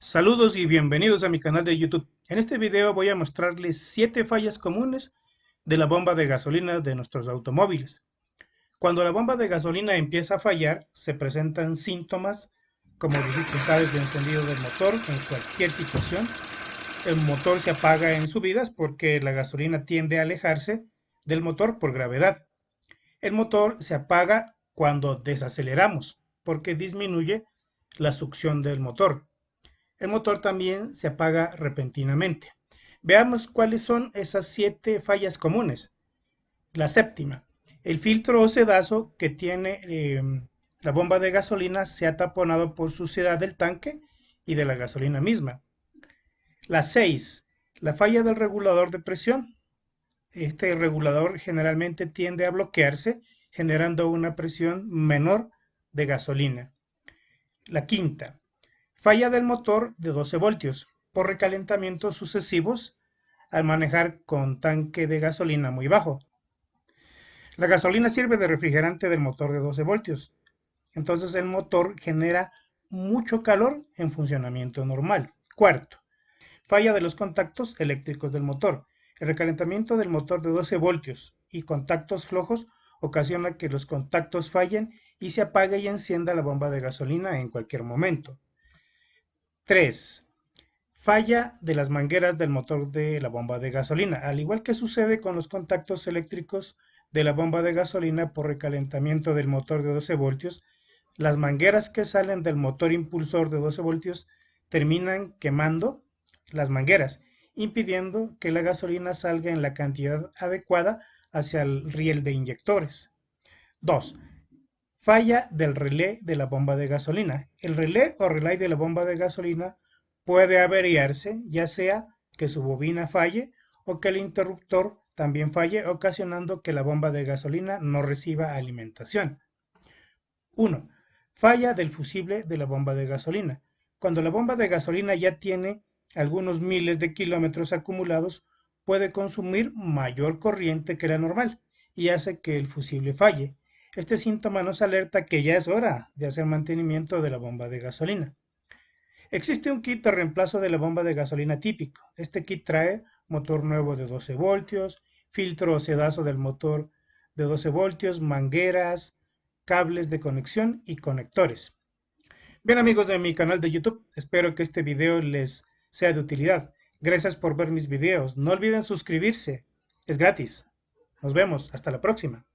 Saludos y bienvenidos a mi canal de YouTube. En este video voy a mostrarles 7 fallas comunes de la bomba de gasolina de nuestros automóviles. Cuando la bomba de gasolina empieza a fallar, se presentan síntomas como dificultades de encendido del motor en cualquier situación. El motor se apaga en subidas porque la gasolina tiende a alejarse del motor por gravedad. El motor se apaga cuando desaceleramos porque disminuye la succión del motor. El motor también se apaga repentinamente. Veamos cuáles son esas 7 fallas comunes. La séptima, el filtro o sedazo que tiene la bomba de gasolina se ha taponado por suciedad del tanque y de la gasolina misma. La 6, la falla del regulador de presión. Este regulador generalmente tiende a bloquearse, generando una presión menor de gasolina. La quinta, falla del motor de 12 voltios por recalentamientos sucesivos al manejar con tanque de gasolina muy bajo. La gasolina sirve de refrigerante del motor de 12 voltios, entonces el motor genera mucho calor en funcionamiento normal. Cuarto, falla de los contactos eléctricos del motor. El recalentamiento del motor de 12 voltios y contactos flojos ocasiona que los contactos fallen y se apague y encienda la bomba de gasolina en cualquier momento. 3. Falla de las mangueras del motor de la bomba de gasolina. Al igual que sucede con los contactos eléctricos de la bomba de gasolina por recalentamiento del motor de 12 voltios, las mangueras que salen del motor impulsor de 12 voltios terminan quemando las mangueras, impidiendo que la gasolina salga en la cantidad adecuada hacia el riel de inyectores. 2. Falla del relé de la bomba de gasolina. El relé o relay de la bomba de gasolina puede averiarse, ya sea que su bobina falle o que el interruptor también falle, ocasionando que la bomba de gasolina no reciba alimentación. 1. Falla del fusible de la bomba de gasolina. Cuando la bomba de gasolina ya tiene algunos miles de kilómetros acumulados, puede consumir mayor corriente que la normal y hace que el fusible falle. Este síntoma nos alerta que ya es hora de hacer mantenimiento de la bomba de gasolina. Existe un kit de reemplazo de la bomba de gasolina típico. Este kit trae motor nuevo de 12 voltios, filtro o sedazo del motor de 12 voltios, mangueras, cables de conexión y conectores. Bien amigos de mi canal de YouTube, espero que este video les sea de utilidad. Gracias por ver mis videos. No olviden suscribirse. Es gratis. Nos vemos. Hasta la próxima.